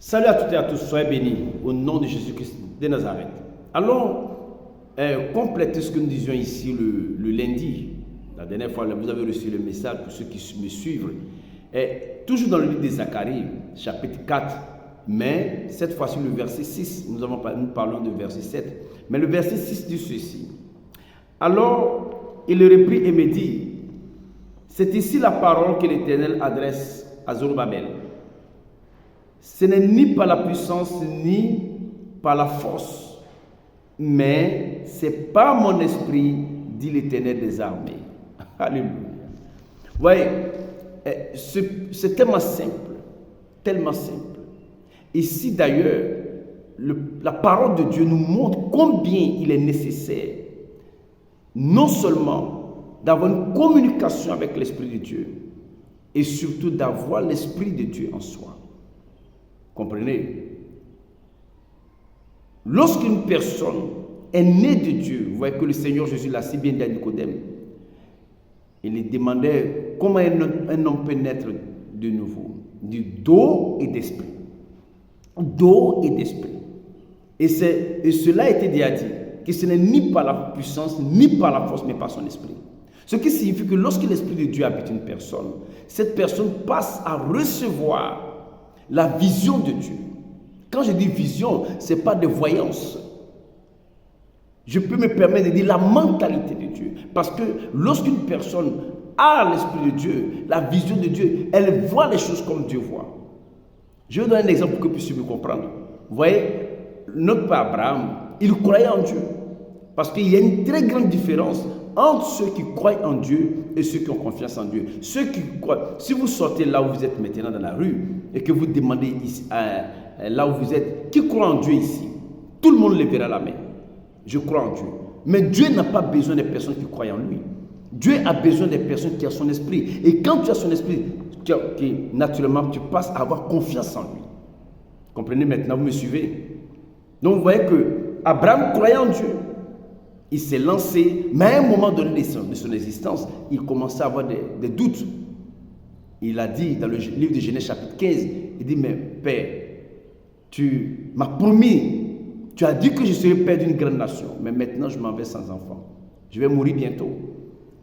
Salut à toutes et à tous, soyez bénis au nom de Jésus-Christ de Nazareth. Allons compléter ce que nous disions ici le lundi. La dernière fois, vous avez reçu le message pour ceux qui me suivent. Toujours dans le livre de Zacharie, chapitre 4, mais cette fois-ci le verset 6. Nous parlons de verset 7. Mais le verset 6 dit ceci. Alors, il le reprit et me dit, c'est ici la parole que l'Éternel adresse à Zorobabel. Ce n'est ni par la puissance, ni par la force, mais c'est par mon esprit, dit l'Éternel des armées. Alléluia. Vous voyez, c'est tellement simple, tellement simple. Ici d'ailleurs, la parole de Dieu nous montre combien il est nécessaire, non seulement d'avoir une communication avec l'Esprit de Dieu, et surtout d'avoir l'Esprit de Dieu en soi. Comprenez? Lorsqu'une personne est née de Dieu, vous voyez que le Seigneur Jésus l'a si bien dit à Nicodème, il lui demandait comment un homme peut naître de nouveau, d'eau et d'esprit. D'eau et d'esprit. Et cela a été déjà dit, que ce n'est ni par la puissance, ni par la force, mais par son esprit. Ce qui signifie que lorsque l'Esprit de Dieu habite une personne, cette personne passe à recevoir la vision de Dieu. Quand je dis vision, ce n'est pas de voyance. Je peux me permettre de dire la mentalité de Dieu. Parce que lorsqu'une personne a l'Esprit de Dieu, la vision de Dieu, elle voit les choses comme Dieu voit. Je vais donner un exemple pour que vous puissiez me comprendre. Vous voyez, notre père Abraham, il croyait en Dieu. Parce qu'il y a une très grande différence entre ceux qui croient en Dieu et ceux qui ont confiance en Dieu. Ceux qui croient, si vous sortez là où vous êtes maintenant dans la rue et que vous demandez ici, là où vous êtes, qui croit en Dieu ici? Tout le monde lèvera la main. Je crois en Dieu. Mais Dieu n'a pas besoin des personnes qui croient en lui. Dieu a besoin des personnes qui ont son esprit. Et quand tu as son esprit, naturellement, tu passes à avoir confiance en lui. Comprenez maintenant, vous me suivez? Donc vous voyez que Abraham croyait en Dieu. Il s'est lancé, mais à un moment donné de son existence, il commençait à avoir des doutes. Il a dit dans le livre de Genèse chapitre 15, il dit, mais Père, tu m'as promis, tu as dit que je serais père d'une grande nation, mais maintenant je m'en vais sans enfant. Je vais mourir bientôt.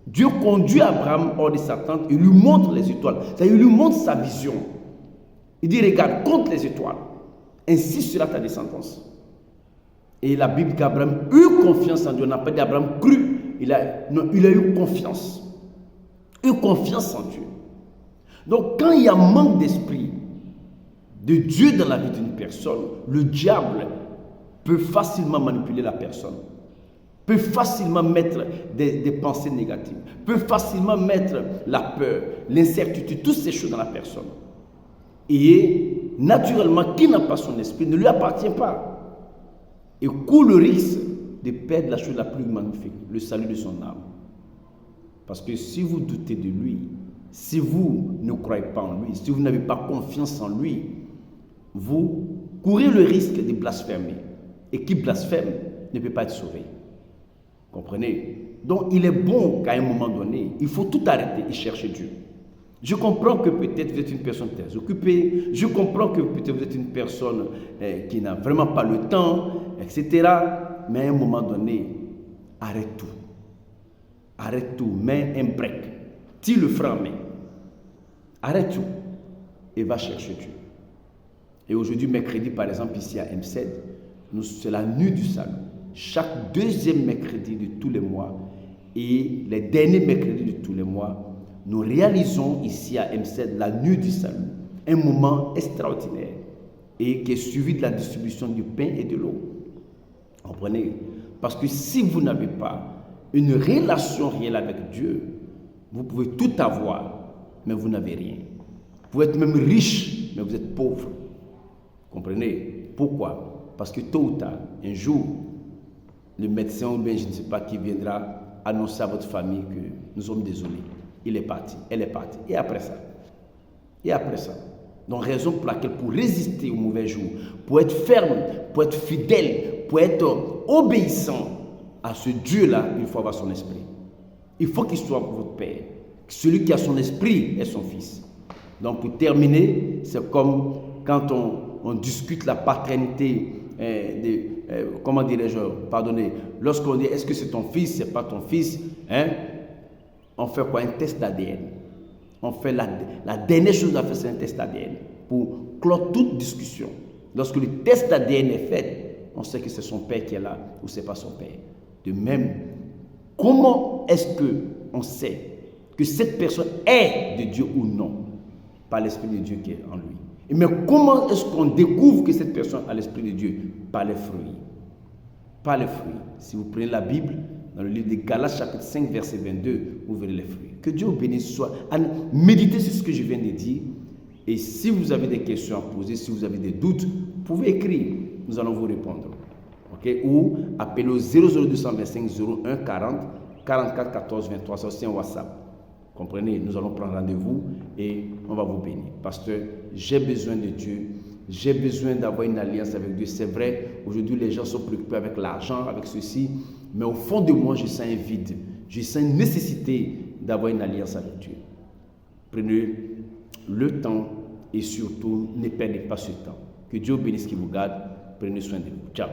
Dieu conduit Abraham hors de sa tente, il lui montre les étoiles, c'est-à-dire il lui montre sa vision. Il dit, regarde, compte les étoiles, ainsi sera ta descendance. Et la Bible qu'Abraham eut confiance en Dieu, on n'a pas dit Abraham cru, il a eu confiance. Eu confiance en Dieu. Donc quand il y a manque d'esprit de Dieu dans la vie d'une personne, le diable peut facilement manipuler la personne, peut facilement mettre des pensées négatives, peut facilement mettre la peur, l'incertitude, toutes ces choses dans la personne. Et naturellement, qui n'a pas son esprit ne lui appartient pas. Et court le risque de perdre la chose la plus magnifique, le salut de son âme. Parce que si vous doutez de lui, si vous ne croyez pas en lui, si vous n'avez pas confiance en lui, vous courez le risque de blasphémer. Et qui blasphème ne peut pas être sauvé. Comprenez? Donc il est bon qu'à un moment donné, il faut tout arrêter et chercher Dieu. Je comprends que peut-être vous êtes une personne très occupée, je comprends que peut-être vous êtes une personne qui n'a vraiment pas le temps, etc. Mais à un moment donné, arrête tout. Arrête tout, mets un break. Tire le frein en main. Arrête tout et va chercher Dieu. Et aujourd'hui, mercredi, par exemple, ici à M7, c'est la nuit du salut. Chaque deuxième mercredi de tous les mois et les derniers mercredis de tous les mois, nous réalisons ici à M7 la nuit du salut, un moment extraordinaire et qui est suivi de la distribution du pain et de l'eau. Comprenez? Parce que si vous n'avez pas une relation réelle avec Dieu, vous pouvez tout avoir, mais vous n'avez rien. Vous pouvez être même riche, mais vous êtes pauvre. Comprenez? Pourquoi? Parce que tôt ou tard, un jour, le médecin ou bien je ne sais pas qui viendra annoncer à votre famille que nous sommes désolés. Il est parti, elle est partie. Et après ça? Et après ça? Donc, raison pour laquelle, pour résister au mauvais jour, pour être ferme, pour être fidèle, pour être obéissant à ce Dieu-là, il faut avoir son esprit. Il faut qu'il soit votre Père. Celui qui a son esprit est son Fils. Donc, pour terminer, c'est comme quand on discute la paternité, comment dirais-je, pardonnez, lorsqu'on dit est-ce que c'est ton fils, c'est pas ton fils, hein, on fait quoi? Un test d'ADN. On fait la dernière chose à faire, c'est un test d'ADN pour clore toute discussion. Lorsque le test d'ADN est fait, on sait que c'est son père qui est là ou c'est pas son père. De même, comment est-ce que on sait que cette personne est de Dieu ou non? Par l'Esprit de Dieu qui est en lui. Mais comment est-ce qu'on découvre que cette personne a l'Esprit de Dieu? Par les fruits. Par les fruits. Si vous prenez la Bible, dans le livre de Galates chapitre 5 verset 22, vous verrez les fruits. Que Dieu vous bénisse, soit à méditer sur ce que je viens de dire. Et si vous avez des questions à poser, si vous avez des doutes, vous pouvez écrire. Nous allons vous répondre. Okay? Ou appelez au 00225 01 40 44 14 23. C'est aussi un WhatsApp. Comprenez, nous allons prendre rendez-vous et on va vous bénir. Pasteur, j'ai besoin de Dieu. J'ai besoin d'avoir une alliance avec Dieu. C'est vrai, aujourd'hui les gens sont préoccupés avec l'argent, avec ceci. Mais au fond de moi, je sens un vide. Je sens une nécessité d'avoir une alliance avec Dieu. Prenez le temps et surtout ne perdez pas ce temps. Que Dieu bénisse qui vous garde. Prenez soin de vous. Ciao.